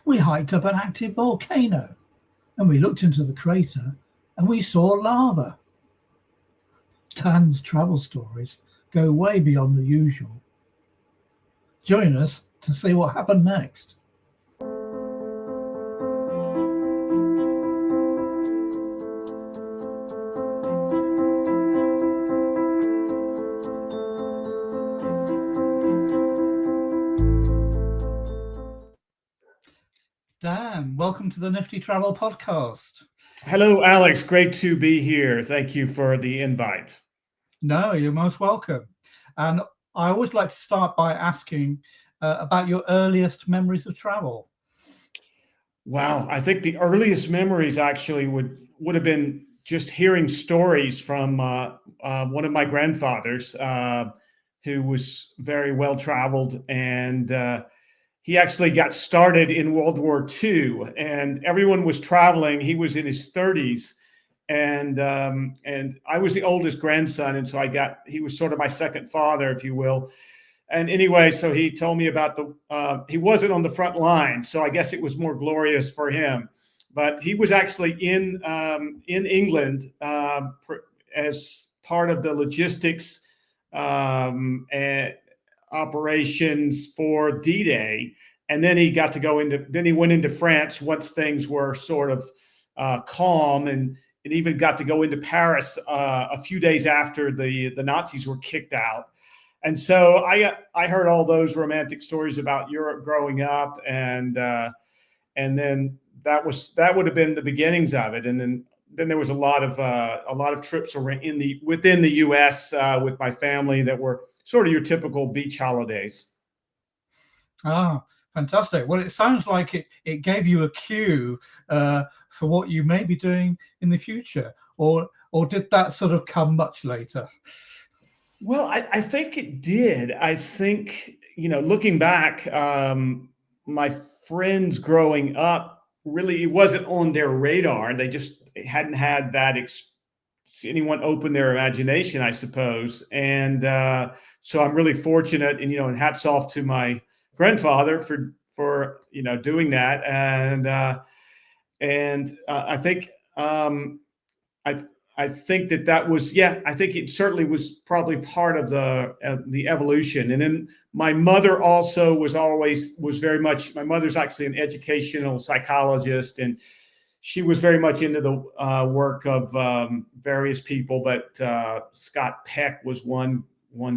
We hiked up an active volcano and we looked into the crater and we saw lava. Dan's travel stories go way beyond the usual. Join us to see what happened next. Dan, welcome to the Nifty Travel Podcast. Hello, Alex. Great to be here. Thank you for the invite. No, you're most welcome. And I always like to start by asking about your earliest memories of travel. Wow. I think the earliest memories actually would have been just hearing stories from one of my grandfathers who was very well traveled, and he actually got started in World War II, and everyone was traveling. He was in his 30s, and I was the oldest grandson, and so he was sort of my second father, if you will. And anyway, so he told me about he wasn't on the front line, so I guess it was more glorious for him. But he was actually in England as part of the logistics and operations for D-Day, and then he got to he went into France once things were sort of calm, and even got to go into Paris a few days after the Nazis were kicked out. And so I heard all those romantic stories about Europe growing up, and then that would have been the beginnings of it. And then there was a lot of trips within the U.S. With my family that were sort of your typical beach holidays. Ah, fantastic. Well, it sounds like it gave you a cue for what you may be doing in the future, or did that sort of come much later? Well, I think it did. I think, looking back, my friends growing up, really, it wasn't on their radar. They just hadn't had that anyone open their imagination, I suppose. And so I'm really fortunate, and hats off to my grandfather for doing that. And I think I think that was, I think it certainly was probably part of the evolution. And then my mother also was very much, my mother's actually an educational psychologist, and she was very much into the work of various people, but Scott Peck was one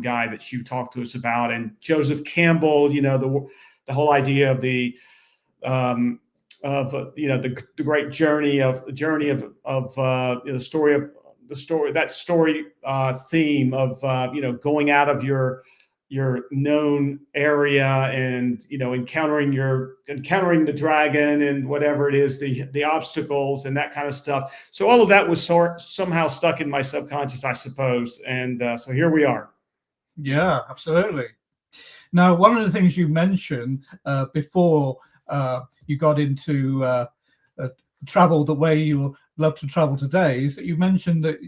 guy that she talked to us about, and Joseph Campbell, the whole idea of the great journey of the story theme of going out of your known area and encountering the dragon and whatever it is, the obstacles and that kind of stuff. So all of that was somehow stuck in my subconscious, I suppose, and so here we are. Yeah, absolutely. Now, one of the things you mentioned before you got into travel the way you love to travel today is that you mentioned that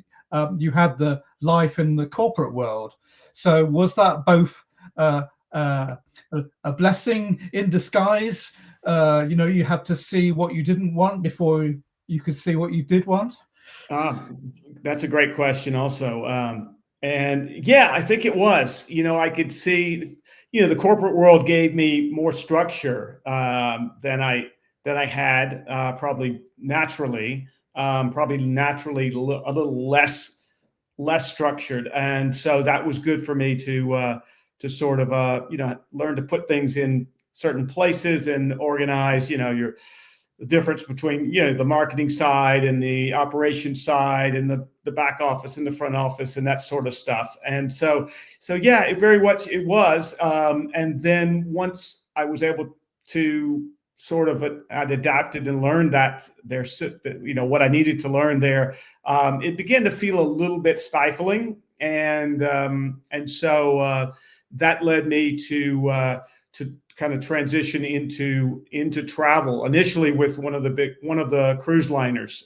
you had the life in the corporate world. So was that both a blessing in disguise? You had to see what you didn't want before you could see what you did want? That's a great question also. And yeah, I think it was. I could see, the corporate world gave me more structure than I had, probably naturally a little less structured, and so that was good for me to sort of learn to put things in certain places and organize. The difference between the marketing side and the operations side and the back office and the front office and that sort of stuff. And so yeah, it was. And then once I was able to I'd adapted and learned that what I needed to learn there, it began to feel a little bit stifling, and so that led me to kind of transition into travel initially with one of the cruise liners.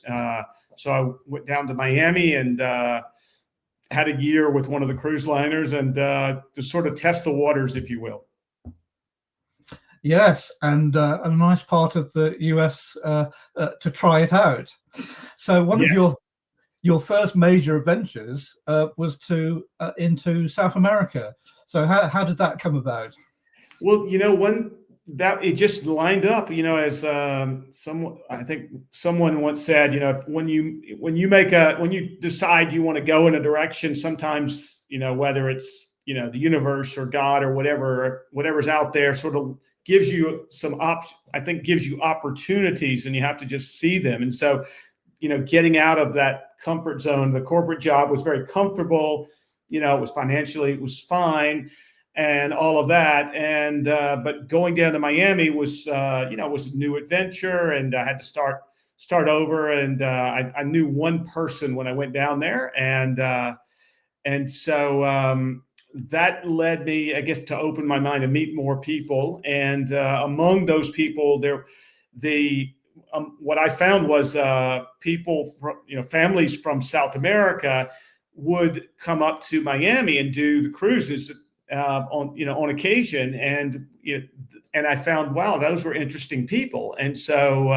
So I went down to Miami and had a year with one of the cruise liners, and to sort of test the waters, if you will. Yes, and a nice part of the US to try it out. So one of Yes. your first major adventures was to into South America. So how did that come about? Well, when that it just lined up, as someone, I think someone once said, when you decide you want to go in a direction, sometimes, whether it's, the universe or God or whatever's out there sort of gives you I think gives you opportunities, and you have to just see them. And so, getting out of that comfort zone, the corporate job was very comfortable, it was financially, it was fine, and all of that. And but going down to Miami was was a new adventure, and I had to start over. And I knew one person when I went down there, and so that led me, I guess, to open my mind and meet more people. And among those people, what I found was people from, families from South America would come up to Miami and do the cruises on occasion. And I found, wow, those were interesting people. And so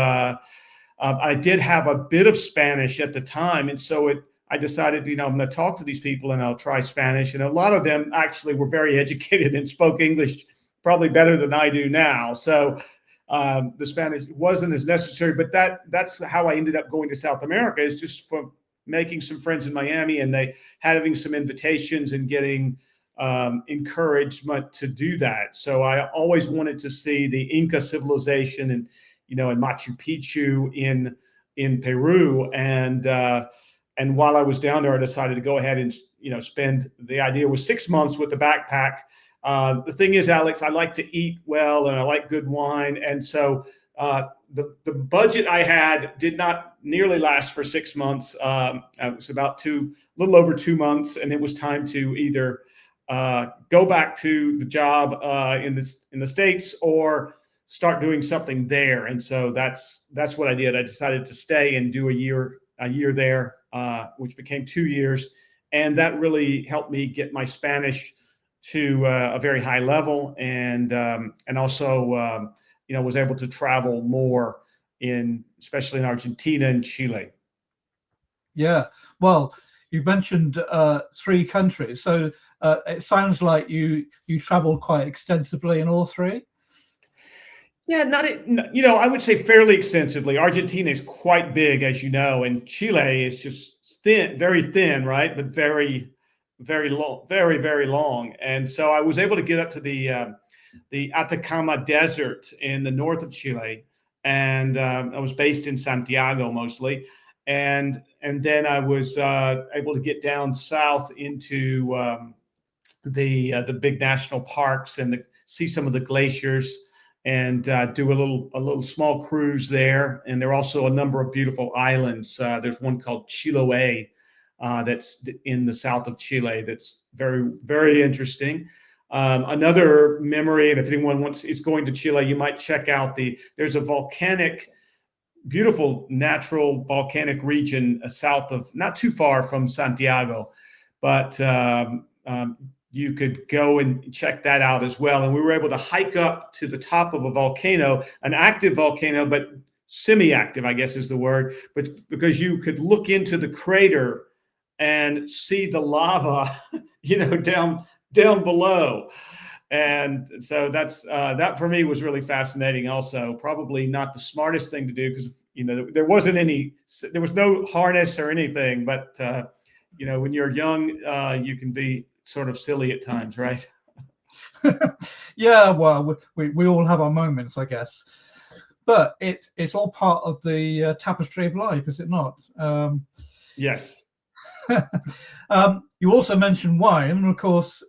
I did have a bit of Spanish at the time, and so I decided, I'm going to talk to these people and I'll try Spanish. And a lot of them actually were very educated and spoke English probably better than I do now. So the Spanish wasn't as necessary, but that's how I ended up going to South America, is just from making some friends in Miami, and they having some invitations and getting encouragement to do that. So I always wanted to see the Inca civilization and, in Machu Picchu in Peru. And while I was down there, I decided to go ahead and, spend, the idea was 6 months with the backpack. The thing is, Alex, I like to eat well and I like good wine. And so the budget I had did not nearly last for 6 months. It was about little over 2 months. And it was time to either go back to the job in the States or start doing something there. And so that's what I did. I decided to stay and do a year there, which became 2 years. And that really helped me get my Spanish to a very high level, and also was able to travel more, especially in Argentina and Chile. Yeah, well, you mentioned 3 countries, so it sounds like you traveled quite extensively in all 3. Yeah, I would say fairly extensively. Argentina is quite big, as you know, and Chile is just thin, very thin, right? But very, very long, very, very long. And so I was able to get up to the Atacama Desert in the north of Chile, and I was based in Santiago mostly, and then I was able to get down south into the big national parks and see some of the glaciers, and do a little small cruise there. And there are also a number of beautiful islands. There's one called Chiloé that's in the south of Chile that's very, very interesting. Another memory, and if anyone is going to Chile, you might check out there's a beautiful natural volcanic region south of, not too far from Santiago, but you could go and check that out as well. And we were able to hike up to the top of a volcano, an active volcano, but semi-active, I guess is the word, but because you could look into the crater and see the lava, down below. And so that for me was really fascinating. Also, probably not the smartest thing to do, because there was no harness or anything. But when you're young, you can be sort of silly at times, right? Yeah, well, we all have our moments, I guess. But it's all part of the tapestry of life, is it not? Yes. You also mentioned wine, and of course,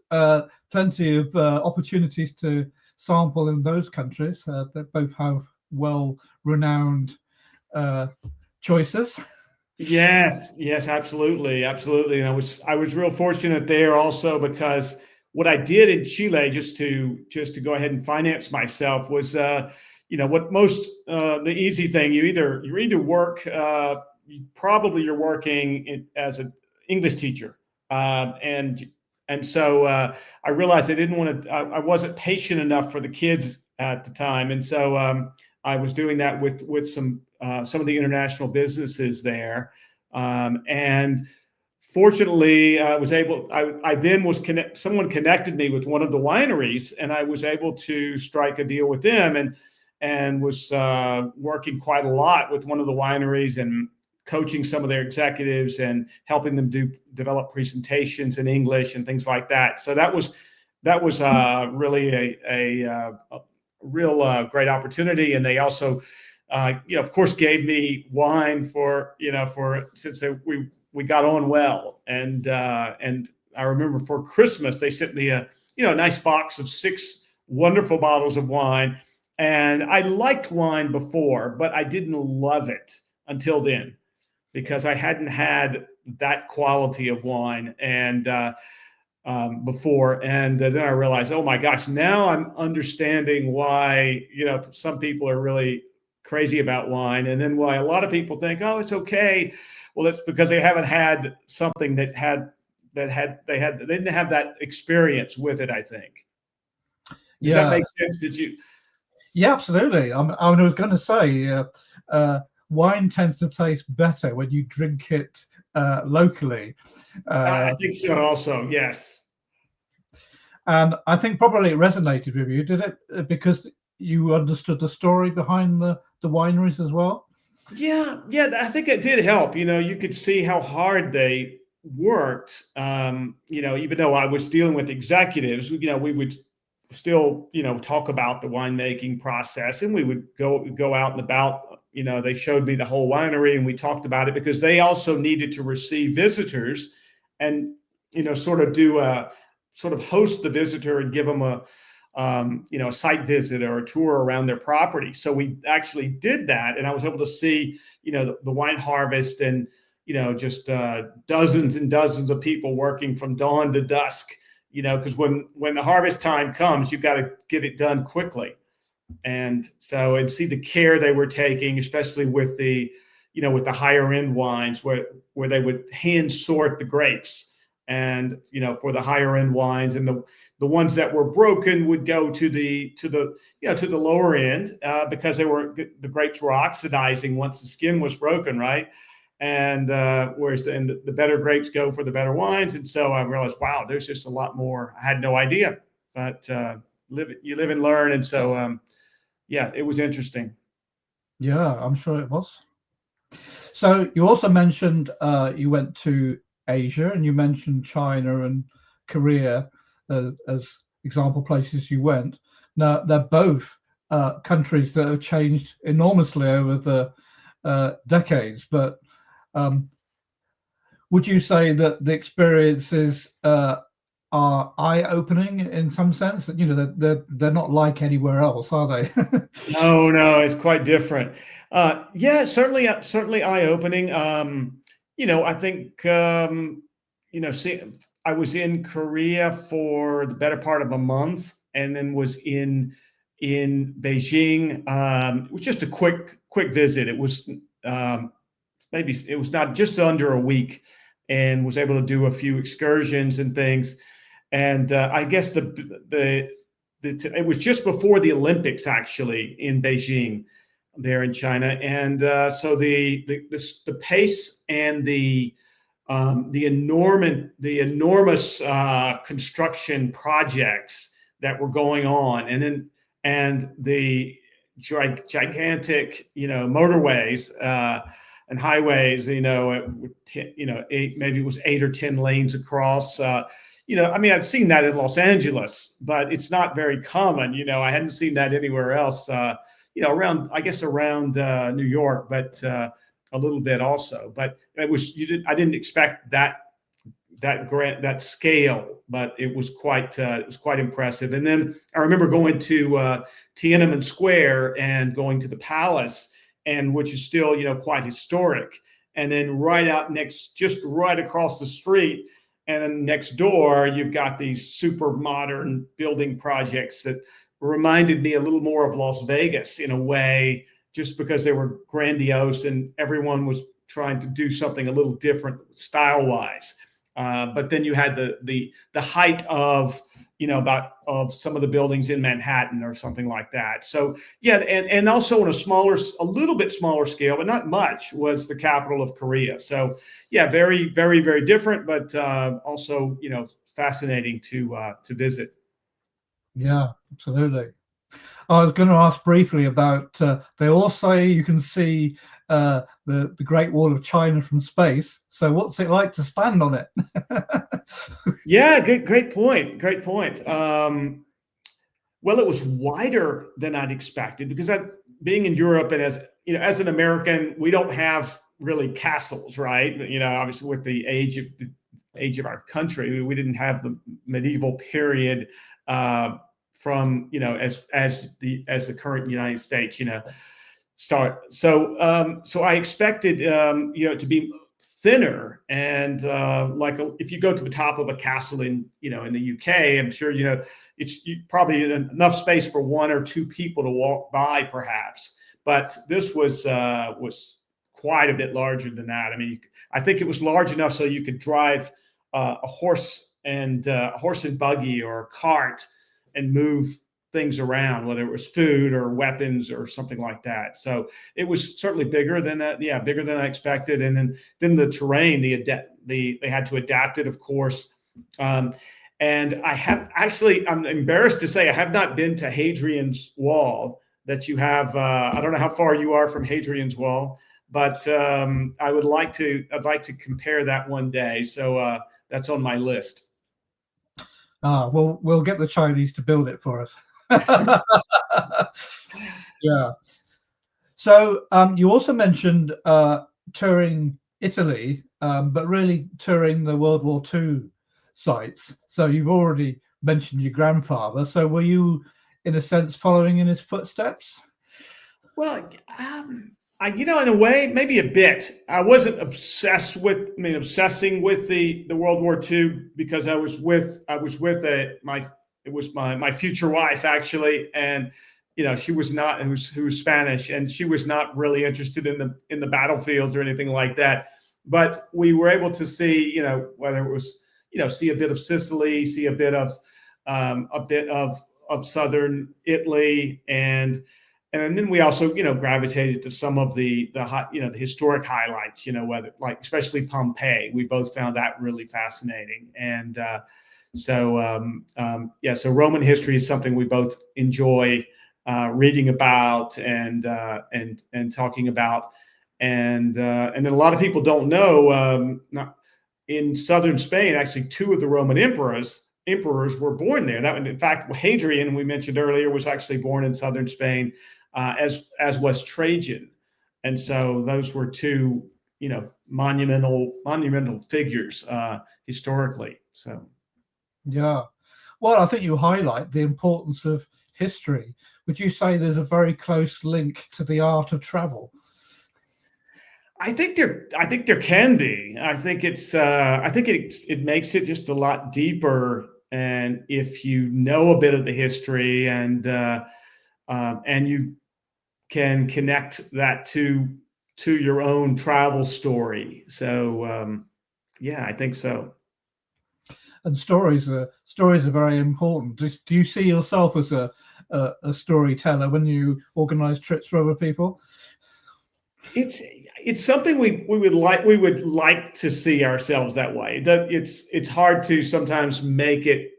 plenty of opportunities to sample in those countries that both have well-renowned choices. Yes, absolutely, absolutely. And I was real fortunate there also, because what I did in Chile, just to go ahead and finance myself, was what most the easy thing, you either work, you're working as an English teacher, and so I realized I wasn't patient enough for the kids at the time, and so I was doing that with some of the international businesses there, and fortunately, I was able. I then was someone connected me with one of the wineries, and I was able to strike a deal with them, and was working quite a lot with one of the wineries and coaching some of their executives and helping them develop presentations in English and things like that. So that was really a real great opportunity. And they also, of course, gave me wine for since we got on well. And I remember for Christmas they sent me a nice box of 6 wonderful bottles of wine. And I liked wine before, but I didn't love it until then, because I hadn't had that quality of wine before. And then I realized, oh my gosh, now I'm understanding why, some people are really crazy about wine. And then why a lot of people think, oh, it's okay. Well, it's because they haven't had something they didn't have that experience with it, I think. Does that make sense? Did you? Yeah, absolutely. I was going to say, wine tends to taste better when you drink it locally. I think so also, yes. And I think probably it resonated with you. Did it because you understood the story behind the wineries as well? Yeah, I think it did help. You could see how hard they worked. Even though I was dealing with executives, we would still, talk about the winemaking process, and we would go out and about. They showed me the whole winery, and we talked about it because they also needed to receive visitors, and sort of host the visitor and give them a site visit or a tour around their property. So we actually did that, and I was able to see the wine harvest, and just dozens and dozens of people working from dawn to dusk. Because when the harvest time comes, you've got to get it done quickly. And see the care they were taking, especially with the higher end wines, where they would hand sort the grapes, and for the higher end wines, and the ones that were broken would go to the lower end, because the grapes were oxidizing once the skin was broken, right? And whereas the better grapes go for the better wines. And so I realized, wow, there's just a lot more. I had no idea, but you live and learn. And so it was interesting. Yeah, I'm sure it was. So you also mentioned you went to Asia, and you mentioned China and Korea as example places you went. Now, they're both countries that have changed enormously over the decades, but would you say that the experiences are eye-opening in some sense? That they're not like anywhere else, are they? No, it's quite different. Certainly eye-opening. I think I was in Korea for the better part of a month, and then was in Beijing. It was just a quick visit. It was maybe it was not just under a week, and was able to do a few excursions and things. And I guess it was just before the Olympics, actually, in Beijing, there in China. And so the pace and the enormous construction projects that were going on, and the gigantic motorways and highways, maybe it was 8 or 10 lanes across. I've seen that in Los Angeles, but it's not very common. I hadn't seen that anywhere else. Around New York, but a little bit also. But I didn't expect that scale, but it was quite impressive. And then I remember going to Tiananmen Square and going to the palace, and which is still quite historic. And then just right across the street, and then next door, you've got these super modern building projects that reminded me a little more of Las Vegas in a way, just because they were grandiose and everyone was trying to do something a little different style-wise. But then you had the height of of some of the buildings in Manhattan or something like that. So yeah, and also on a little bit smaller scale, but not much, was the capital of Korea. So yeah, very, very, very different, but also fascinating to visit. Yeah, absolutely. I was going to ask briefly about, they all say you can see the Great Wall of China from space. So what's it like to stand on it? Yeah, great point. Great point. Well, it was wider than I'd expected because being in Europe, and as an American, we don't have really castles, right? Obviously with the age of our country, we didn't have the medieval period from as the current United States start. So I expected to be thinner, and if you go to the top of a castle in the UK, I'm sure it's probably enough space for one or two people to walk by, perhaps. But this was quite a bit larger than that. I mean, I think it was large enough so you could drive a horse and buggy or a cart and move things around, whether it was food or weapons or something like that. So it was certainly bigger than that. Yeah, bigger than I expected. And then the terrain, they had to adapt it, of course. And I'm embarrassed to say I have not been to Hadrian's Wall that you have. I don't know how far you are from Hadrian's Wall, but I'd like to compare that one day. So that's on my list. We'll get the Chinese to build it for us. Yeah. So you also mentioned touring Italy, but really touring the World War II sites. So you've already mentioned your grandfather. So were you, in a sense, following in his footsteps? Well, in a way, maybe a bit. I wasn't obsessing with the World War II because I was with my future wife, actually, and she was not, who was Spanish, and she was not really interested in the battlefields or anything like that. But we were able to see, whether it was see a bit of Sicily, see a bit of southern Italy, and then we also gravitated to some of the historic highlights, whether especially Pompeii. We both found that really fascinating, and so Roman history is something we both enjoy reading about and talking about, and then a lot of people don't know. In southern Spain, actually, two of the Roman emperors were born there. That, in fact, Hadrian, we mentioned earlier, was actually born in southern Spain, as was Trajan, and so those were two monumental figures historically. So. Yeah. Well, I think you highlight the importance of history. Would you say there's a very close link to the art of travel? I think there can be. I think it makes it just a lot deeper. And if you know a bit of the history and you can connect that to your own travel story. So yeah, I think so. And stories are very important. Do you see yourself as a storyteller when you organize trips for other people? It's something we would like to see ourselves that way. It's hard to sometimes make it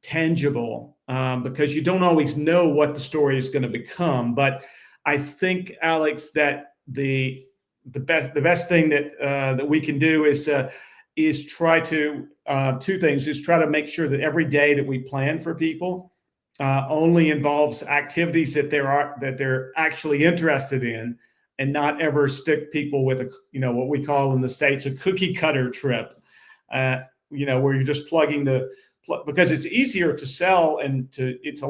tangible because you don't always know what the story is going to become. But I think, Alex, that the best thing that we can do is try to two things: is try to make sure that every day that we plan for people only involves activities that they're actually interested in, and not ever stick people with what we call in the States a cookie cutter trip, where you're just plugging because it's easier to sell and there's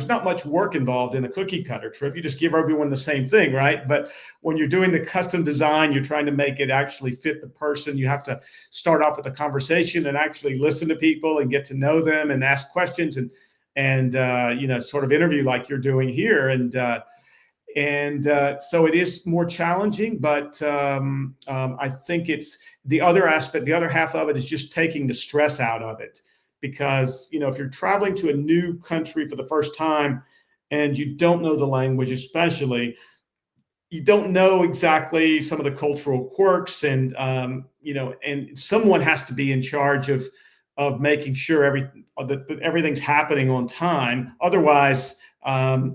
not much work involved in a cookie cutter trip. You just give everyone the same thing, right? But when you're doing the custom design, you're trying to make it actually fit the person. You have to start off with a conversation and actually listen to people and get to know them and ask questions and sort of interview like you're doing here. And And so it is more challenging, but I think it's the other aspect, the other half of it is just taking the stress out of it. Because, if you're traveling to a new country for the first time and you don't know the language, especially, you don't know exactly some of the cultural quirks, and and someone has to be in charge of making sure that everything's happening on time. Otherwise,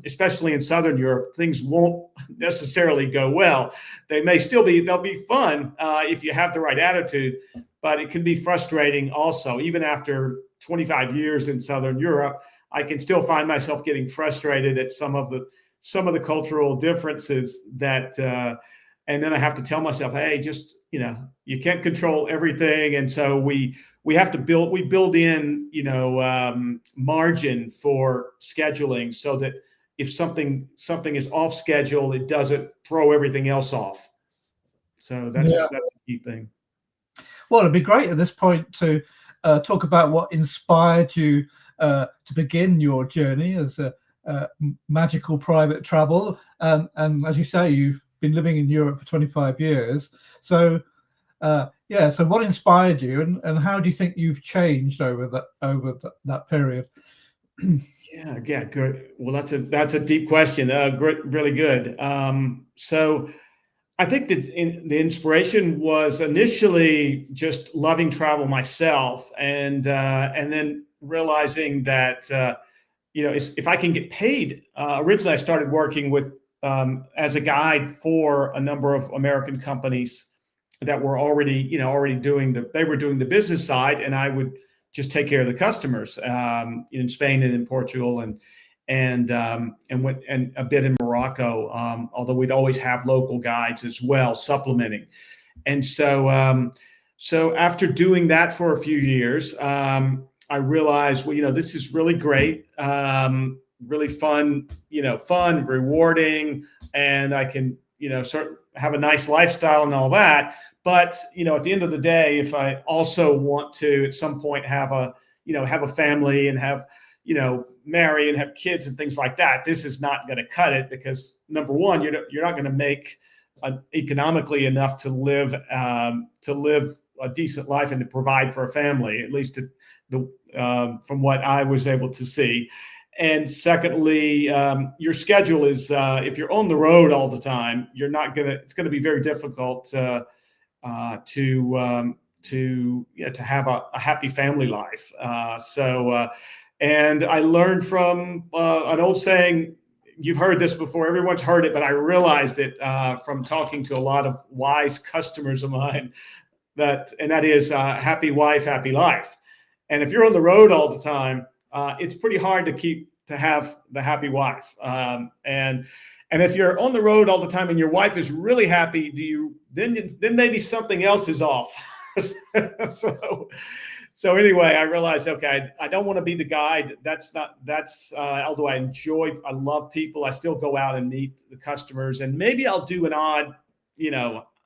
especially in Southern Europe, things won't necessarily go well. They'll be fun if you have the right attitude, but it can be frustrating also. Even after 25 years in Southern Europe, I can still find myself getting frustrated at some of the cultural differences that, and then I have to tell myself, hey, just, you can't control everything. And so we build in, margin for scheduling so that if something is off schedule, it doesn't throw everything else off. So that's a key thing. Well, it'd be great at this point to talk about what inspired you to begin your journey as a magical private travel. And as you say, you've been living in Europe for 25 years. So, so what inspired you, and how do you think you've changed over that period? Yeah, good. Well, that's a deep question. Really good. So I think that the inspiration was initially just loving travel myself, and then realizing that if I can get paid. Originally, I started working with as a guide for a number of American companies that were already doing the business side, and I would just take care of the customers in Spain and in Portugal and a bit in Morocco, although we'd always have local guides as well supplementing. And so after doing that for a few years, I realized, this is really great, really fun, rewarding, and I can, have a nice lifestyle and all that. But, at the end of the day, if I also want to at some point have a family and have, marry and have kids and things like that, this is not going to cut it, because number one, you're not going to make economically enough to live a decent life and to provide for a family, at least from what I was able to see. And secondly, your schedule is, if you're on the road all the time, it's going to be very difficult to have a happy family life. And I learned from an old saying. You've heard this before. Everyone's heard it, but I realized it from talking to a lot of wise customers of mine. That is happy wife, happy life. And if you're on the road all the time, it's pretty hard to have the happy wife. And if you're on the road all the time and your wife is really happy, then maybe something else is off. So anyway, I realized, okay, I don't want to be the guide. Although I love people, I still go out and meet the customers, and maybe I'll do an odd,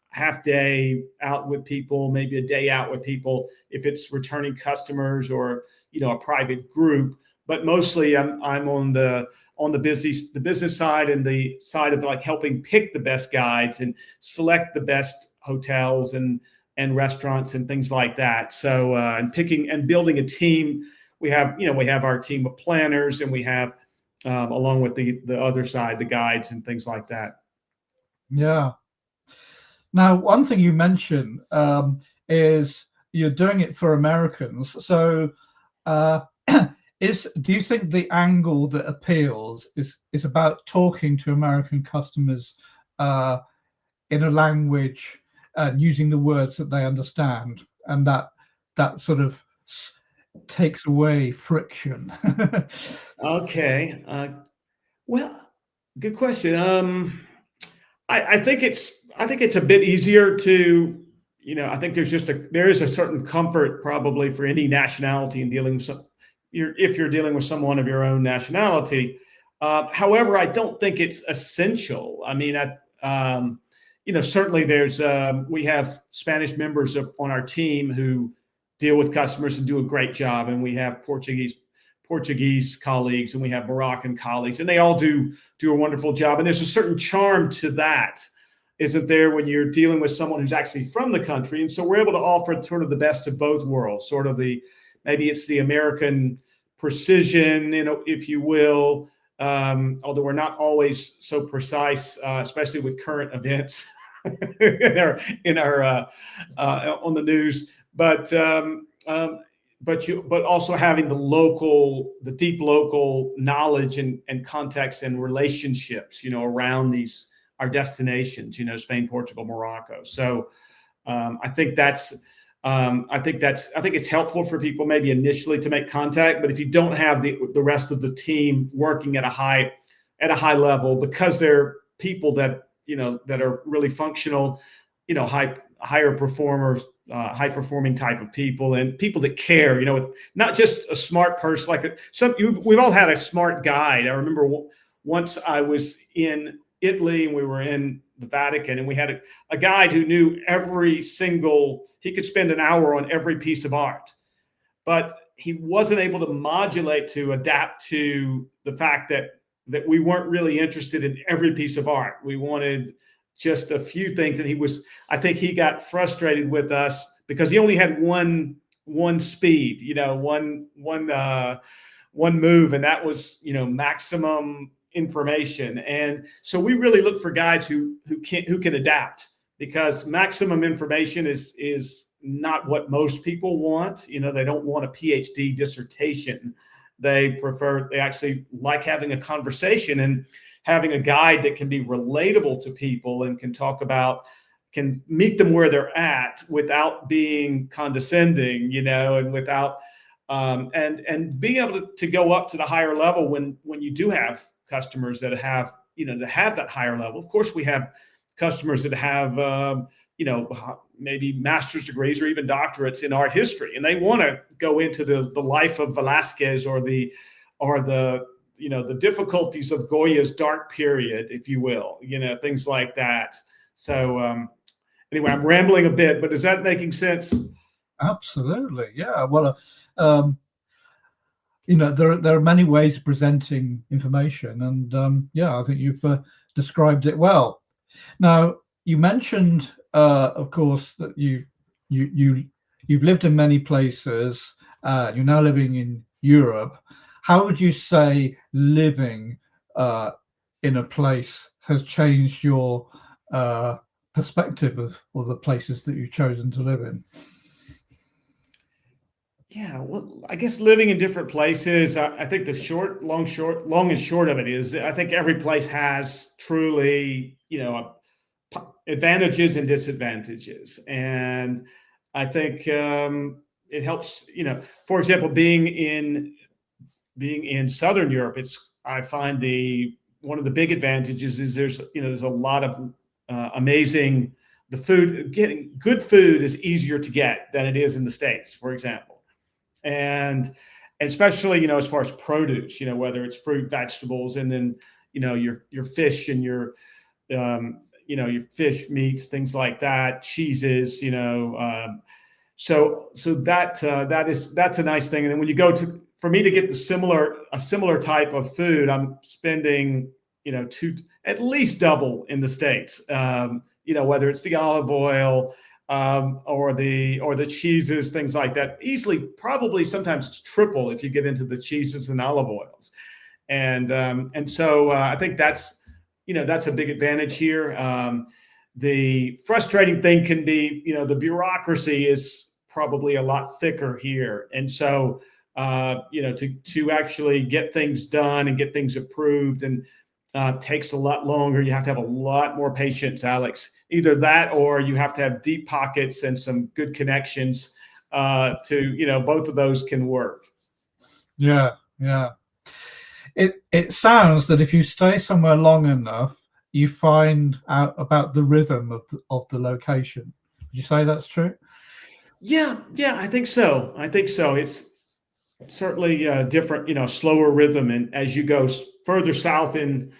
half day out with people, maybe a day out with people if it's returning customers or, a private group. But mostly I'm on the business side and the side of like helping pick the best guides and select the best hotels and restaurants and things like that. So and picking and building a team. We have our team of planners, and we have along with the other side, the guides and things like that. Yeah. Now, one thing you mentioned is you're doing it for Americans. So do you think the angle that appeals is about talking to American customers in a language using the words that they understand, and that sort of takes away friction? Okay. Well, good question. I think it's a bit easier to, I think there is a certain comfort probably for any nationality in dealing with if you're dealing with someone of your own nationality. However, I don't think it's essential. I mean, certainly we have Spanish members on our team who deal with customers and do a great job, and we have Portuguese Portuguese colleagues and we have Moroccan colleagues, and they all do a wonderful job. And there's a certain charm to that, isn't there, when you're dealing with someone who's actually from the country. And so we're able to offer sort of the best of both worlds, sort of maybe it's the American precision, if you will, although we're not always so precise, especially with current events in our on the news. But also having the deep local knowledge and context and relationships, around our destinations, Spain, Portugal, Morocco. So I think it's helpful for people maybe initially to make contact, but if you don't have the rest of the team working at a high level, because they're people that are really functional, higher performers, high performing type of people, and people that care, not just a smart person, we've all had a smart guide. I remember once I was in Italy and we were in the Vatican, and we had a guide who knew he could spend an hour on every piece of art, but he wasn't able to adapt to the fact that we weren't really interested in every piece of art. We wanted just a few things. And I think he got frustrated with us because he only had one speed, one move, and that was, maximum information. And so we really look for guides who can adapt, because maximum information is not what most people want. They don't want a PhD dissertation. They actually like having a conversation and having a guide that can be relatable to people and can meet them where they're at without being condescending, and without and being able to go up to the higher level when you do have customers that have that higher level. Of course, we have customers that have maybe master's degrees or even doctorates in art history, and they want to go into the life of Velázquez or the difficulties of Goya's dark period, if you will, things like that. So anyway, I'm rambling a bit, but is that making sense? Absolutely, yeah. Well, there are many ways of presenting information, and I think you've described it well. Now, you mentioned, of course, that you've lived in many places. You're now living in Europe. How would you say living in a place has changed your perspective of the places that you've chosen to live in? Yeah, well, I guess living in different places, I think the long and short of it is, I think every place has truly, advantages and disadvantages. And I think it helps, for example, being in Southern Europe, I find one of the big advantages is there's a lot of amazing, getting good food is easier to get than it is in the States, for example. And especially, as far as produce, whether it's fruit, vegetables, and then, your fish and your fish meats, things like that, cheeses, so that's a nice thing. And then when you go for me to get a similar type of food, I'm spending, at least double in the States, whether it's the olive oil, or the cheeses, things like that. Easily, probably sometimes it's triple if you get into the cheeses and olive oils. And so I think that's a big advantage here. The frustrating thing can be, the bureaucracy is probably a lot thicker here. And so, to actually get things done and get things approved and takes a lot longer. You have to have a lot more patience, Alex. Either that, or you have to have deep pockets and some good connections both of those can work. Yeah. It sounds that if you stay somewhere long enough, you find out about the rhythm of the location. Would you say that's true? Yeah, I think so. It's certainly different, slower rhythm. And as you go further south in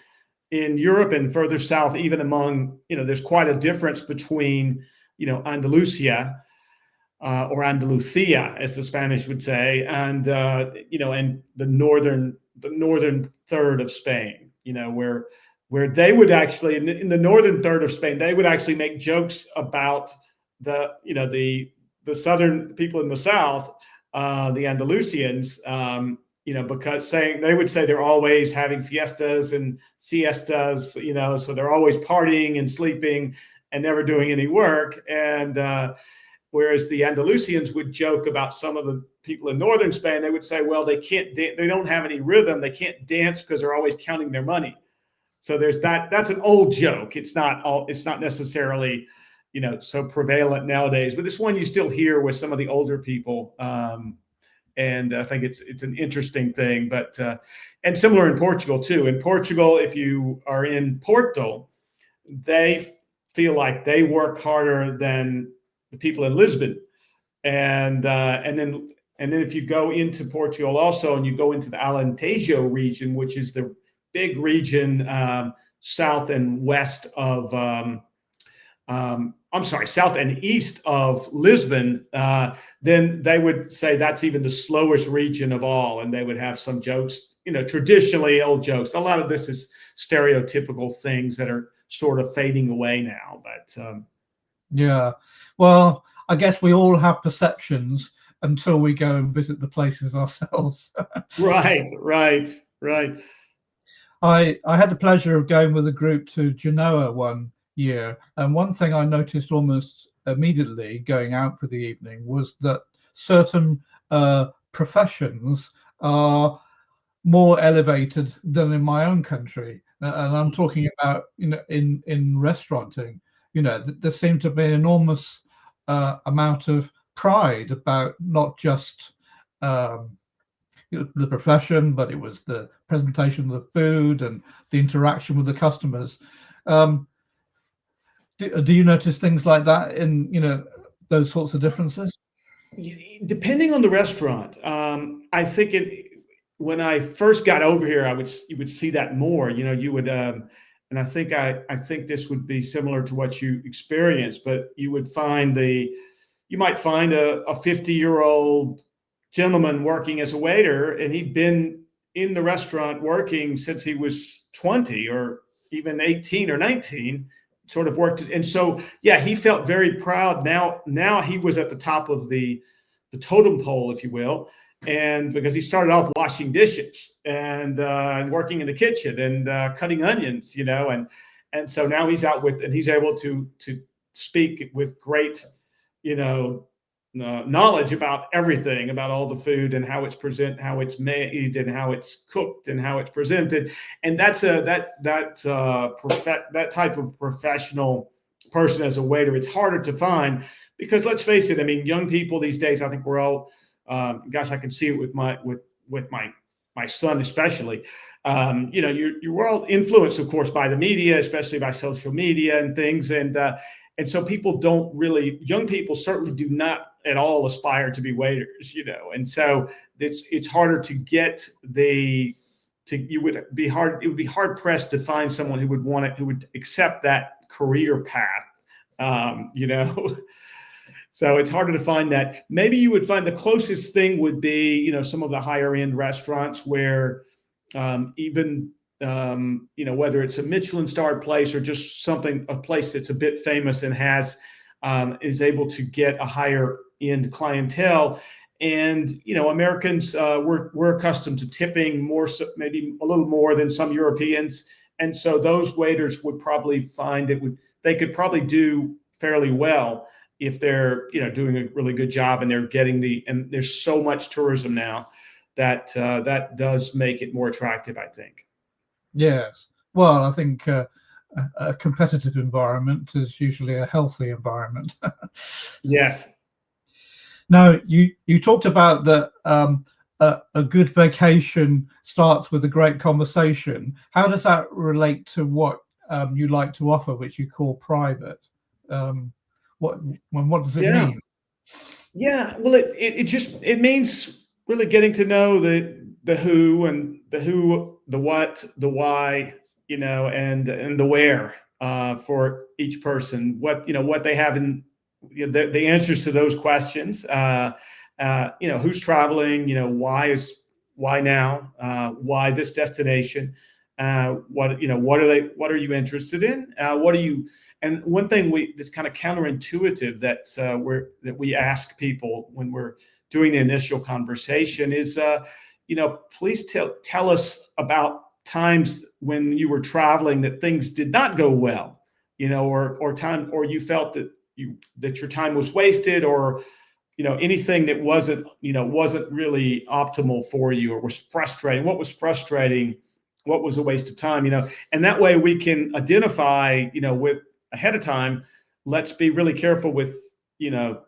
Europe and further south, even among, there's quite a difference between, Andalusia or Andalusia, as the Spanish would say, and and the northern third of Spain, where they would actually in the northern third of Spain, they would actually make jokes about the southern people in the south, the Andalusians, because they would say they're always having fiestas and siestas, so they're always partying and sleeping and never doing any work. And whereas the Andalusians would joke about some of the people in northern Spain, they would say, well, they don't have any rhythm. They can't dance because they're always counting their money. So there's that. That's an old joke. It's not necessarily, so prevalent nowadays, but it's one you still hear with some of the older people. And I think it's an interesting thing, but and similar in Portugal too. In Portugal, if you are in Porto, they feel like they work harder than the people in Lisbon, and then if you go into Portugal also, and you go into the Alentejo region, which is the big region south and west of south and east of Lisbon, then they would say that's even the slowest region of all. And they would have some jokes, traditionally old jokes. A lot of this is stereotypical things that are sort of fading away now. But yeah, well, I guess we all have perceptions until we go and visit the places ourselves. Right. I had the pleasure of going with a group to Genoa one year, and one thing I noticed almost immediately going out for the evening was that certain professions are more elevated than in my own country, and I'm talking about in restauranting. There seemed to be an enormous amount of pride about not just the profession, but it was the presentation of the food and the interaction with the customers. Do you notice things like that in those sorts of differences? Depending on the restaurant, I think when I first got over here, you would see that more. You would, and I think this would be similar to what you experienced, but you might find a 50-year-old gentleman working as a waiter, and he'd been in the restaurant working since he was 20 or even 18 or 19. Sort of worked, and so he felt very proud. Now he was at the top of the totem pole, if you will, and because he started off washing dishes and working in the kitchen and cutting onions, and so now he's out and he's able to speak with great, knowledge about everything, about all the food and how it's made and how it's cooked and how it's presented. And that's that type of professional person as a waiter. It's harder to find because, let's face it, I mean, young people these days, I think we're all, I can see it with my son especially. You're all influenced, of course, by the media, especially by social media and things, and so young people certainly do not at all aspire to be waiters, and so it's harder to get it would be hard pressed to find someone who would accept that career path, so it's harder to find that. Maybe you would find the closest thing would be, some of the higher end restaurants where even whether it's a Michelin starred place or just a place that's a bit famous and is able to get a higher end clientele. And, Americans, we're accustomed to tipping more, maybe a little more than some Europeans. And so those waiters would probably find they could probably do fairly well if they're, doing a really good job and they're getting and there's so much tourism now that does make it more attractive, I think. Yes. Well, I think a competitive environment is usually a healthy environment. Yes. Now, you talked about that a good vacation starts with a great conversation. How does that relate to what you like to offer, which you call private? What does it mean? Yeah. Well, it means really getting to know the who and the what, the why, and the where for each person. What they have in the answers to those questions. Who's traveling? Why now? Why this destination? What are you interested in? And one thing that's kind of counterintuitive that we ask people when we're doing the initial conversation is, please tell us about times when you were traveling that things did not go well, or you felt that your time was wasted, or anything that wasn't really optimal for you, or was frustrating. What was frustrating? What was a waste of time? And that way we can identify, with ahead of time. Let's be really careful with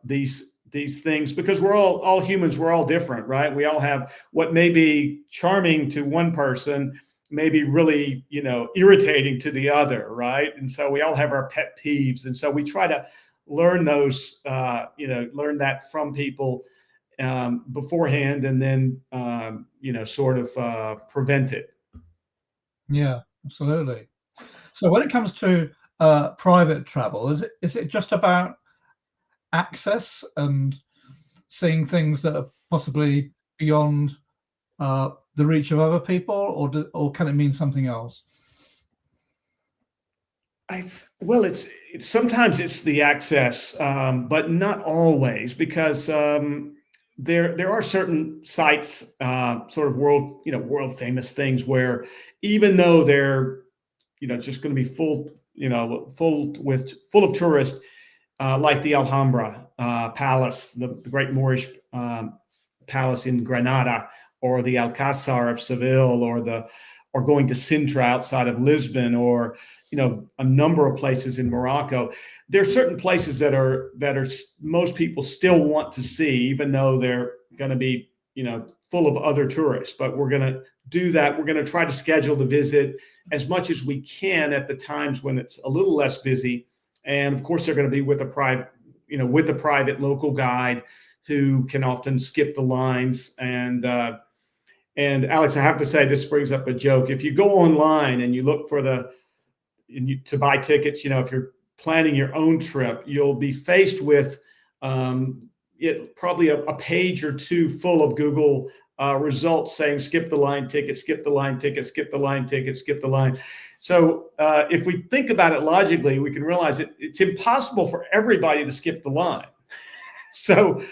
these things, because we're all humans. We're all different, right? We all have what may be charming to one person, may be really irritating to the other, right? And so we all have our pet peeves, and so we try to learn those, learn that from people beforehand, and then prevent it. Yeah, absolutely. So when it comes to private travel, is it just about access and seeing things that are possibly beyond the reach of other people, or can it mean something else? It's sometimes it's the access, but not always, because there are certain sites, sort of world famous things, where even though they're just going to be full of tourists, like the Alhambra Palace, the great Moorish palace in Granada, or the Alcázar of Seville, or going to Sintra outside of Lisbon, or a number of places in Morocco. There are certain places that are most people still want to see, even though they're going to be full of other tourists. But we're going to do that. We're going to try to schedule the visit as much as we can at the times when it's a little less busy. And of course, they're going to be with a private local guide who can often skip the lines. And Alex, I have to say, this brings up a joke. If you go online and you look to buy tickets, if you're planning your own trip, you'll be faced with probably a page or two full of Google results saying skip the line ticket, skip the line ticket, skip the line ticket, skip the line. So if we think about it logically, we can realize it's impossible for everybody to skip the line. So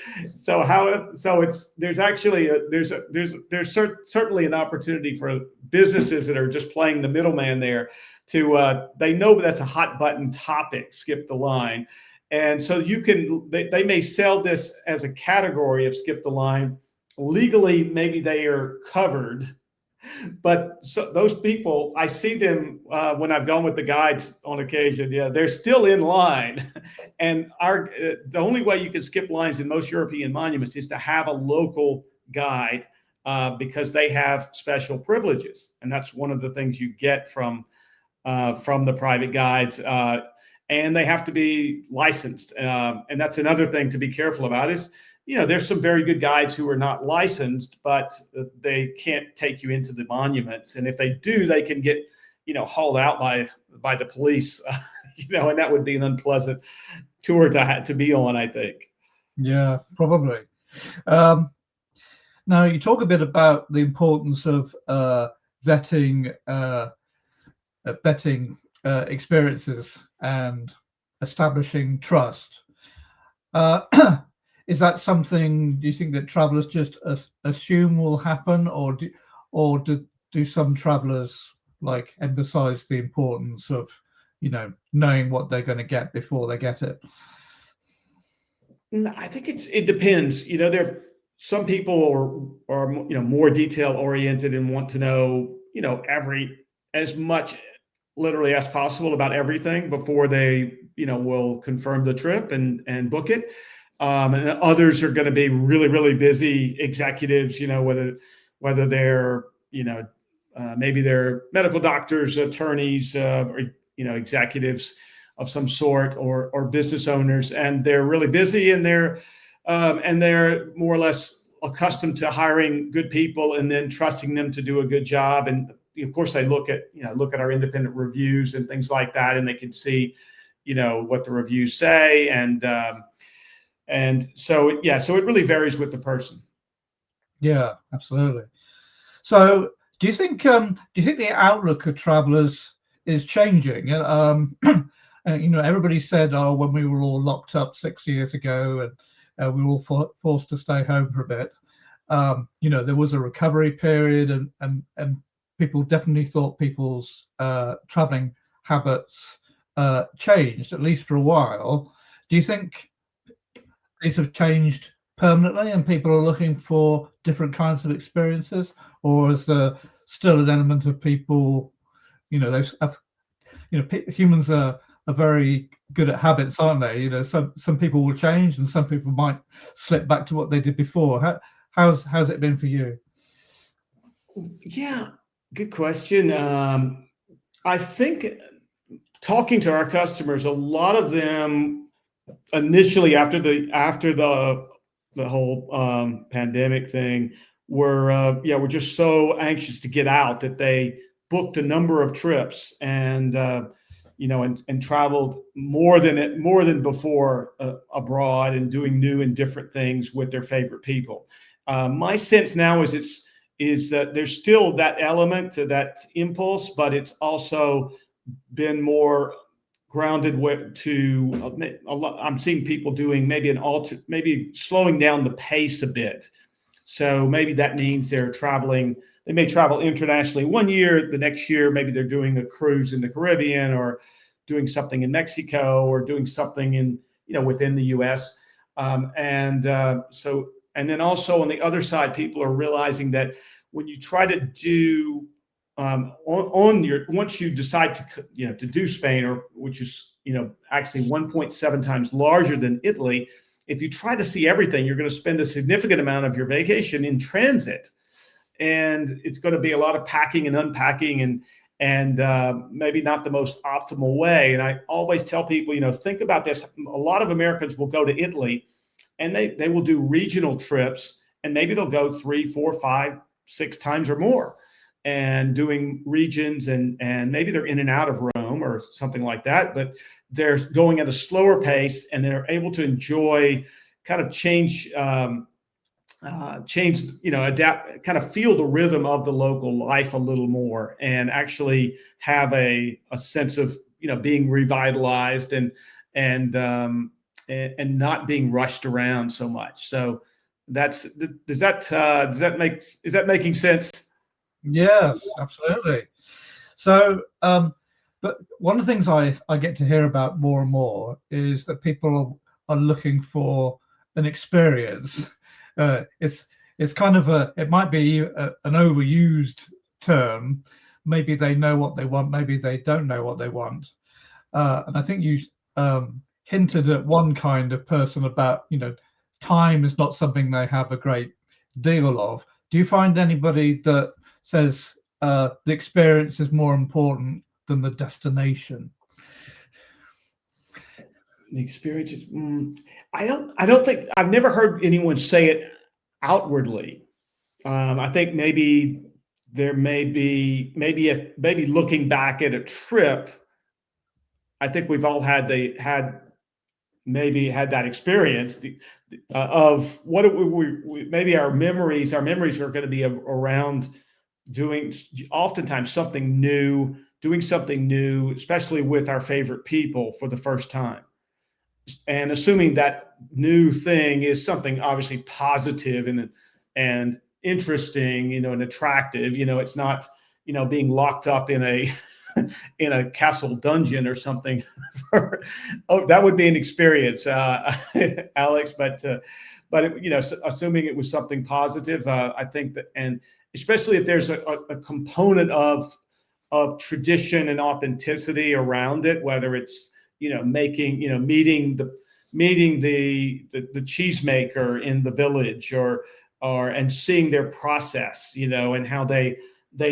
there's certainly an opportunity for businesses that are just playing the middleman there to they know that's a hot button topic, skip the line. And so they may sell this as a category of skip the line. Legally, maybe they are covered, but those people, I see them when I've gone with the guides on occasion. Yeah, they're still in line. And the only way you can skip lines in most European monuments is to have a local guide, because they have special privileges, and that's one of the things you get from the private guides. And they have to be licensed, and that's another thing to be careful about. Is there's some very good guides who are not licensed, but they can't take you into the monuments. And if they do, they can get, hauled out by the police, and that would be an unpleasant tour to be on, I think. Yeah, probably. Now you talk a bit about the importance of vetting experiences and establishing trust. Is that something, do you think, that travelers just assume will happen, or do some travelers emphasize the importance of knowing what they're going to get before they get it? I think it depends. There some people are more detail oriented and want to know as much literally as possible about everything before they will confirm the trip and book it. And others are going to be really, really busy executives, whether they're, maybe they're medical doctors, attorneys, or, executives of some sort, or business owners, and they're really busy, and they're more or less accustomed to hiring good people and then trusting them to do a good job. And of course, they look at our independent reviews and things like that, and they can see, what the reviews say, and so so it really varies with the person. Yeah, absolutely. So do you think the outlook of travelers is changing? Everybody said, oh, when we were all locked up 6 years ago and we were all forced to stay home for a bit, there was a recovery period, and people definitely thought people's traveling habits changed, at least for a while. Do you think these have changed permanently and people are looking for different kinds of experiences, or is there still an element of people, humans are very good at habits, aren't they? Some people will change and some people might slip back to what they did before. How's it been for you? Yeah, good question. I think talking to our customers, a lot of them initially after the whole pandemic thing were just so anxious to get out that they booked a number of trips and traveled more than before abroad and doing new and different things with their favorite people. My sense now is that there's still that element to that impulse, but it's also been more grounded to a lot. I'm seeing people doing maybe slowing down the pace a bit. So maybe that means they're traveling. They may travel internationally one year, the next year maybe they're doing a cruise in the Caribbean or doing something in Mexico or doing something in within the U.S. And then also on the other side, people are realizing that when you try to do once you decide to do Spain, or which is actually 1.7 times larger than Italy, if you try to see everything, you're going to spend a significant amount of your vacation in transit, and it's going to be a lot of packing and unpacking and maybe not the most optimal way. And I always tell people, think about this. A lot of Americans will go to Italy, and they will do regional trips, and maybe they'll go 3, 4, 5, 6 times or more, and doing regions, and maybe they're in and out of Rome or something like that, but they're going at a slower pace and they're able to enjoy, kind of adapt, kind of feel the rhythm of the local life a little more, and actually have a sense of being revitalized and not being rushed around so much. So is that making sense? Yes, absolutely. So, but one of the things I get to hear about more and more is that people are looking for an experience. It's kind of it might be an overused term. Maybe they know what they want, maybe they don't know what they want. And I think you hinted at one kind of person about, time is not something they have a great deal of. Do you find anybody that says the experience is more important than the destination? The experience is. I don't think I've never heard anyone say it outwardly. I think maybe there may be maybe looking back at a trip. I think we've all had that experience of what we maybe our memories are going to be around doing oftentimes doing something new, especially with our favorite people for the first time. And assuming that new thing is something obviously positive and interesting, and attractive. It's not, being locked up in a in a castle dungeon or something. That would be an experience, Alex. But assuming it was something positive, I think that, and especially if there's a component of tradition and authenticity around it, whether it's meeting the cheesemaker in the village, or and seeing their process, and how they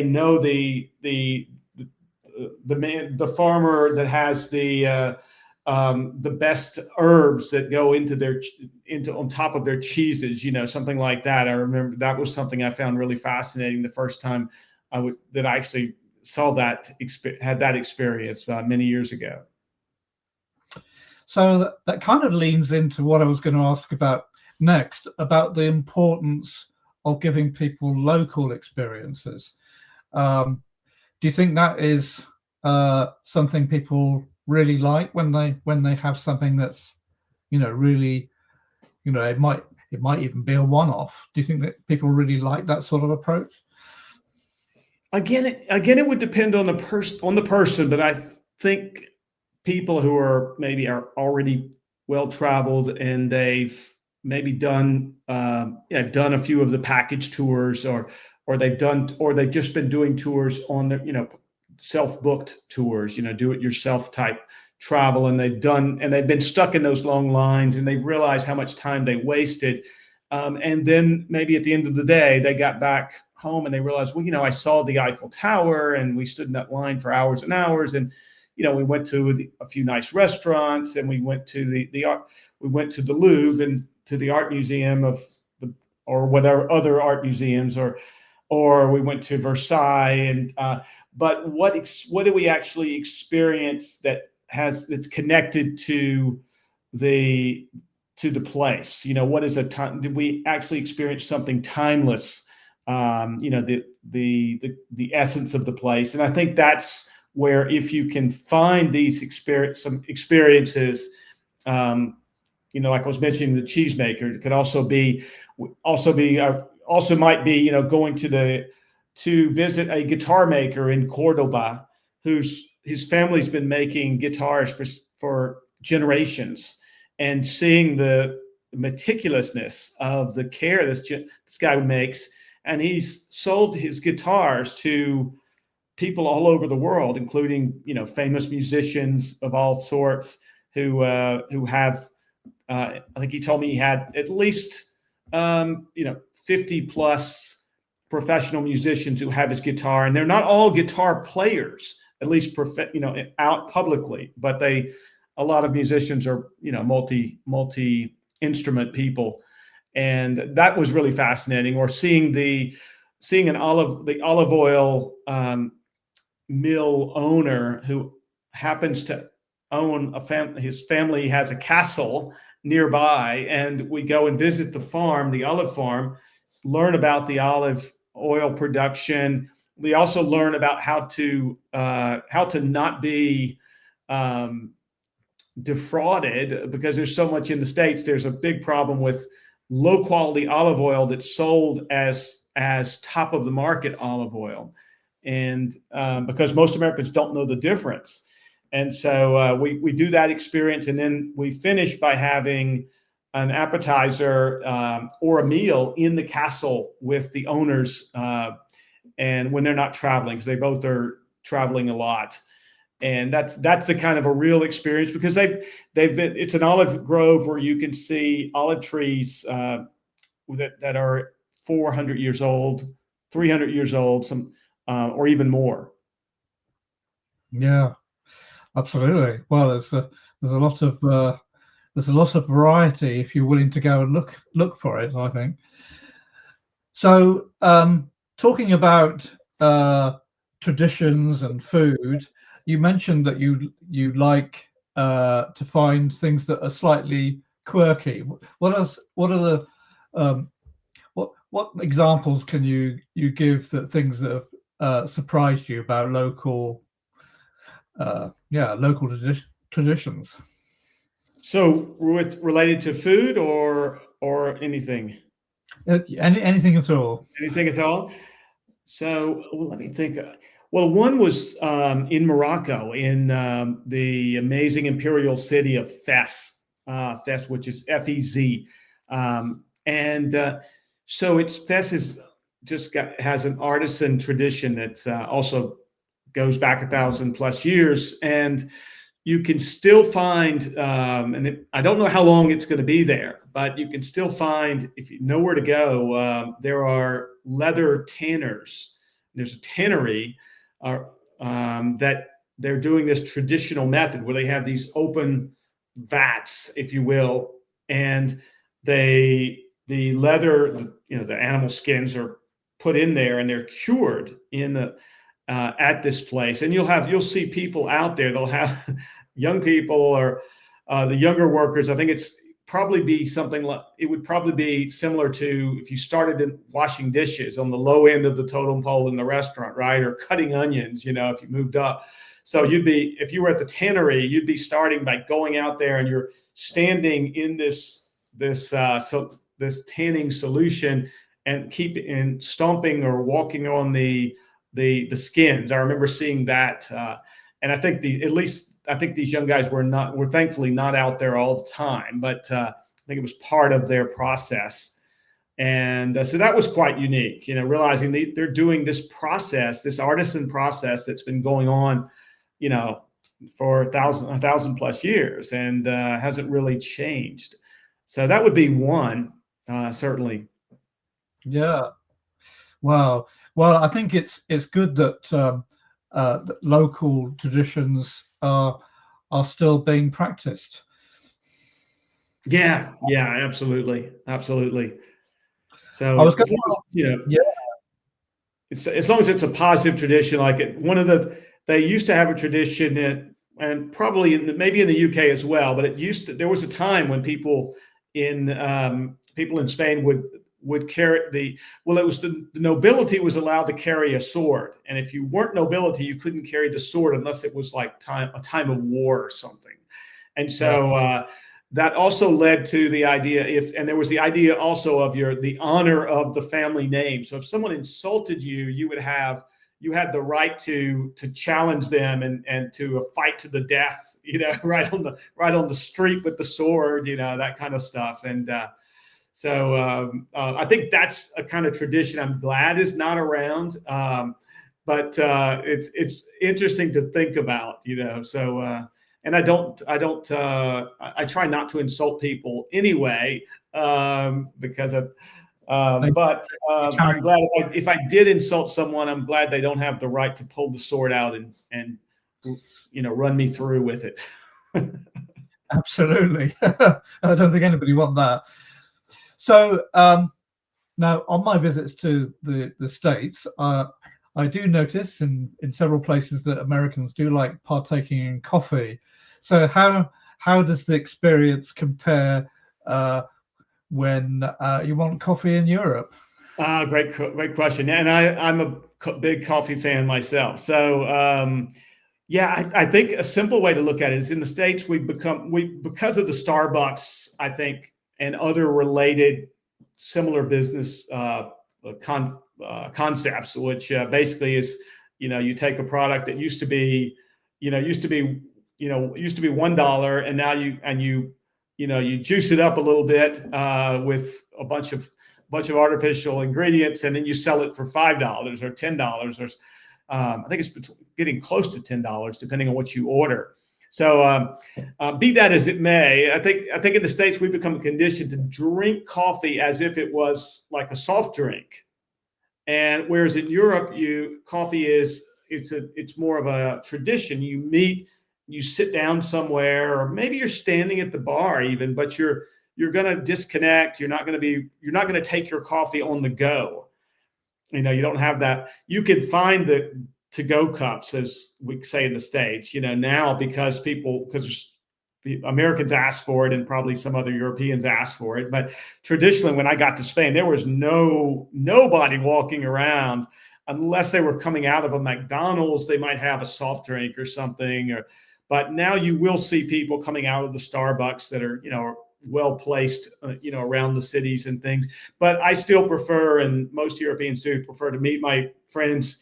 know the farmer that has the best herbs that go into on top of their cheeses, something like that. I remember that was something I found really fascinating the first time that I actually saw had that experience many years ago. So that kind of leans into what I was going to ask about next, about the importance of giving people local experiences. Do you think that is something people really like when they have something that's, really, it might even be a one-off? Do you think that people really like that sort of approach? Again, it would depend on the person, but I think people who are already well traveled and they've maybe done done a few of the package tours, or they've just been doing tours on the self-booked tours, do it yourself type travel, and they've been stuck in those long lines, and they've realized how much time they wasted, and then maybe at the end of the day they got back home and they realized, well, I saw the Eiffel Tower and we stood in that line for hours and hours, and we went to a few nice restaurants, and we went to we went to the Louvre and to the art museum or whatever other art museums, or we went to Versailles, and but what do we actually experience that's connected to the place? What is did we actually experience something timeless? The essence of the place. And I think that's where, if you can find these experiences, like I was mentioning, the cheesemaker, it could also might be, going to visit a guitar maker in Cordoba, his family's been making guitars for generations, and seeing the meticulousness of the care this guy makes. And he's sold his guitars to people all over the world, including, famous musicians of all sorts who have, I think he told me he had at least, 50 plus professional musicians who have his guitar, and they're not all guitar players, at least out publicly, but a lot of musicians are, multi instrument people. And that was really fascinating. Or seeing the olive oil mill owner, who happens to own his family has a castle nearby, and we go and visit the olive farm, learn about the olive oil production. We also learn about how to not be defrauded, because there's so much in the States. There's a big problem with low quality olive oil that's sold as top of the market olive oil, and because most Americans don't know the difference. And so we do that experience, and then we finish by having an appetizer or a meal in the castle with the owners, and when they're not traveling, because they both are traveling a lot. And that's a kind of a real experience, because it's an olive grove where you can see olive trees that are 400 years old, 300 years old, some or even more. Yeah, absolutely. Well, there's a lot of variety if you're willing to go and look for it, I think. So, talking about traditions and food, you mentioned that you like to find things that are slightly quirky. What examples can you give, that things that have surprised you about local traditions? So, related to food or anything? Anything at all? Anything at all. So, let me think. Well, one was in Morocco, in the amazing imperial city of Fez, which is Fez, so Fez has an artisan tradition that also goes back 1,000+ years, and you can still find, I don't know how long it's going to be there, but you can still find, if you know where to go, there are leather tanners. There's a tannery that they're doing this traditional method where they have these open vats, if you will, and the leather, the animal skins are put in there, and they're cured at this place. And you'll see people out there. They'll have young people or The younger workers, I think it's probably be something like, it would probably be similar to if you started in washing dishes on the low end of the totem pole in the restaurant, right? Or cutting onions, if you moved up. So if you were at the tannery, you'd be starting by going out there and you're standing in this tanning solution and stomping or walking on the skins. I remember seeing that, and I think I think these young guys were thankfully not out there all the time, but I think it was part of their process. And so that was quite unique, realizing they're doing this process, this artisan process that's been going on, for a thousand plus years, and hasn't really changed. So that would be one, certainly. Yeah. Wow. Well, I think it's good that local traditions are still being practiced. Yeah, absolutely. So I was as long as it's a positive tradition, like they used to have a tradition and probably maybe in the UK as well, but there was a time when people in Spain would carry the nobility was allowed to carry a sword, and if you weren't nobility, you couldn't carry the sword unless it was like a time of war or something. And so that also led to the idea, and there was the idea also of the honor of the family name. So if someone insulted you, you had the right to challenge them and to a fight to the death, right on the street with the sword, that kind of stuff. And so I think that's a kind of tradition I'm glad is not around, but it's interesting to think about, So and I try not to insult people anyway, because I'm glad if I did insult someone, I'm glad they don't have the right to pull the sword out and run me through with it. Absolutely. I don't think anybody want that. So now on my visits to the States, I do notice in several places that Americans do like partaking in coffee. So how does the experience compare when you want coffee in Europe? Great question. And I'm a big coffee fan myself. So I think a simple way to look at it is in the States, because of the Starbucks, I think, and other related similar business concepts, which basically is, you take a product that used to be $1, and now you juice it up a little bit with a bunch of artificial ingredients, and then you sell it for $5 or $10, or I think it's getting close to $10 depending on what you order. So be that as it may, I think in the States we've become conditioned to drink coffee as if it was like a soft drink, and whereas in Europe, coffee it's more of a tradition. You meet, you sit down somewhere, or maybe you're standing at the bar even, but you're going to disconnect. You're not going to take your coffee on the go. You don't have that. You can find the to-go cups, as we say in the States, now because Americans ask for it, and probably some other Europeans ask for it. But traditionally, when I got to Spain, there was nobody walking around unless they were coming out of a McDonald's. They might have a soft drink or something, but now you will see people coming out of the Starbucks that are, well placed, around the cities and things. But I still prefer, and most Europeans do prefer, to meet my friends,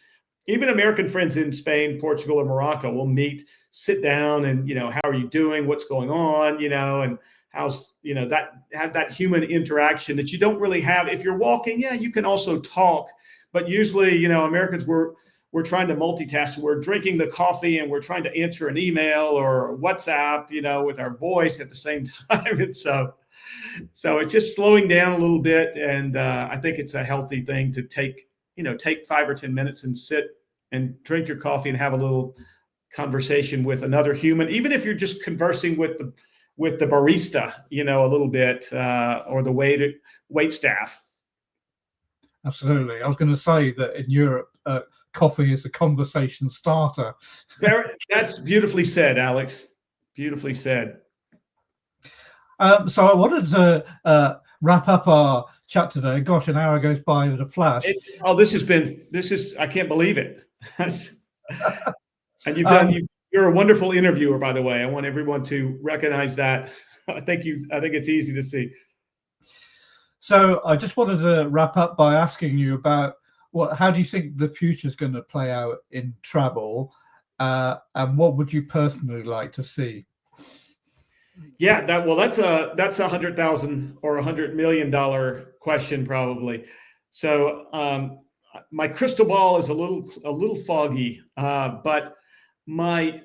even American friends in Spain, Portugal, or Morocco. We'll meet, sit down, and how are you doing? What's going on? And how's have that human interaction that you don't really have if you're walking. Yeah, you can also talk, but usually, Americans we're trying to multitask. We're drinking the coffee and we're trying to answer an email or WhatsApp, with our voice at the same time. And so it's just slowing down a little bit. And I think it's a healthy thing to take 5 or 10 minutes and sit and drink your coffee and have a little conversation with another human, even if you're just conversing with the barista, a little bit, or the wait staff. Absolutely. I was going to say that in Europe, coffee is a conversation starter. That's beautifully said, Alex. Beautifully said. So I wanted to wrap up our chat today. Gosh, an hour goes by with a flash. I can't believe it. And you're a wonderful interviewer, by the way. I want everyone to recognize that. I think it's easy to see. So I just wanted to wrap up by asking you about how do you think the future is going to play out in travel, and what would you personally like to see? Yeah, that's a $100,000 or $100 million question probably. So my crystal ball is a little foggy, but my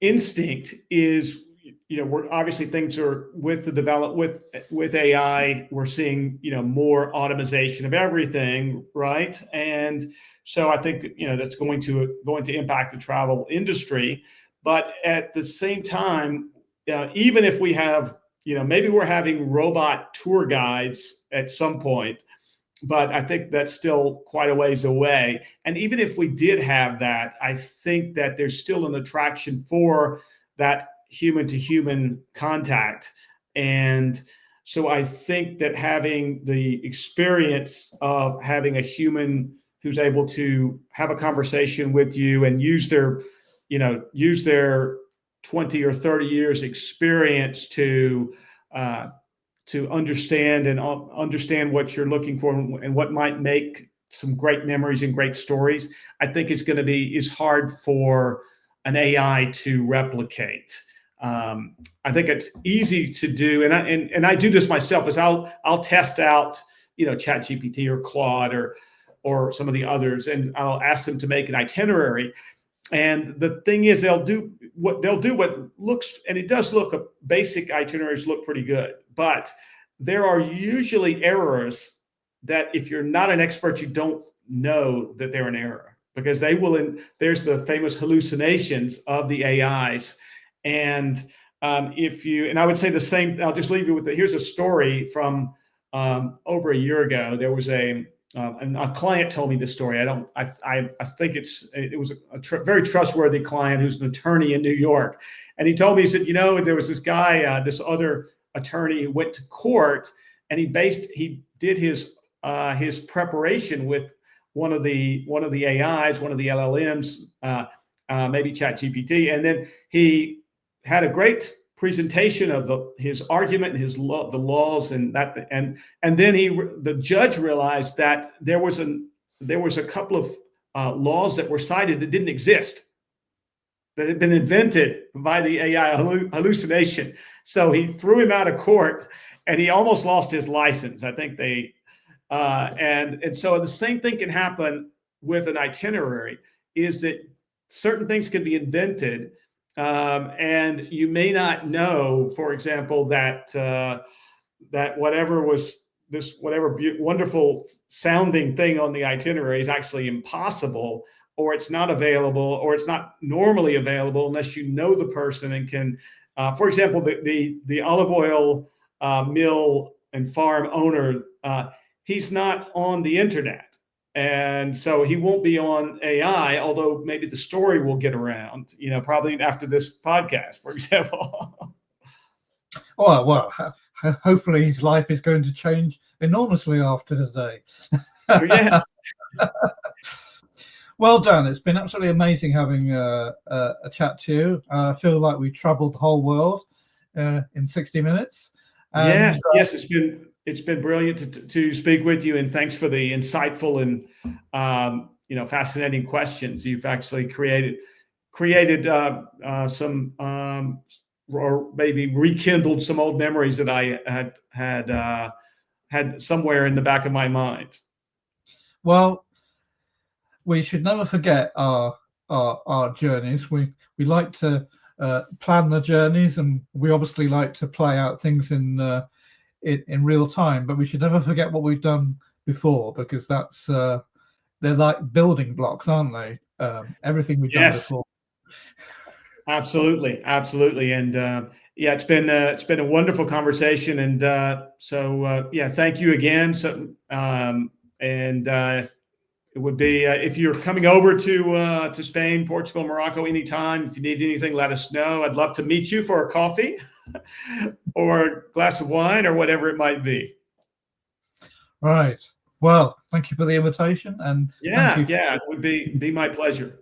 instinct is, we're obviously things are with the with AI, we're seeing, more automation of everything, right? And so I think, that's going to impact the travel industry. But at the same time, even if we have, maybe we're having robot tour guides at some point, but I think that's still quite a ways away. And even if we did have that, I think that there's still an attraction for that human to human contact. And so I think that having the experience of having a human who's able to have a conversation with you and use their 20 or 30 years experience to understand what you're looking for and what might make some great memories and great stories, I think is hard for an AI to replicate. I think it's easy to do, and I do this myself. Is I'll test out, ChatGPT or Claude or some of the others, and I'll ask them to make an itinerary. And the thing is, they'll do what looks, and it does look, basic itineraries look pretty good, but there are usually errors that if you're not an expert, you don't know that they're an error, because there's the famous hallucinations of the AIs. And and I would say the same, I'll just leave you with here's a story from over a year ago. There was and a client told me this story. I think it was a very trustworthy client who's an attorney in New York. And he told me, he said, there was this guy, this other attorney who went to court, and he did his preparation with one of the AIs, one of the LLMs, maybe ChatGPT. And then he had a great presentation of his argument and the laws and that, and then the judge realized that there was a couple of laws that were cited that didn't exist, that had been invented by the AI hallucination. So he threw him out of court, and he almost lost his license. I think and so the same thing can happen with an itinerary, is that certain things can be invented. And you may not know, for example, that whatever wonderful sounding thing on the itinerary is actually impossible, or it's not available, or it's not normally available unless you know the person and can, for example, the olive oil mill and farm owner, he's not on the internet. And so he won't be on AI, although maybe the story will get around, probably after this podcast, for example. Oh, well, hopefully his life is going to change enormously after today. Yes. Well done. It's been absolutely amazing having a chat to you. I feel like we traveled the whole world in 60 minutes. And, yes, it's been brilliant to speak with you, and thanks for the insightful and fascinating questions. You've actually created some or maybe rekindled some old memories that I had somewhere in the back of my mind. Well, we should never forget our journeys. We like to plan the journeys, and we obviously like to play out things in real time, but we should never forget what we've done before, because that's they're like building blocks, aren't they? Everything we've done before. Absolutely. And it's been a wonderful conversation, and so thank you again. So it it would be if you're coming over to Spain, Portugal, Morocco anytime. If you need anything, let us know. I'd love to meet you for a coffee or a glass of wine or whatever it might be. Right. Well, thank you for the invitation, and Yeah, thank you it would be my pleasure.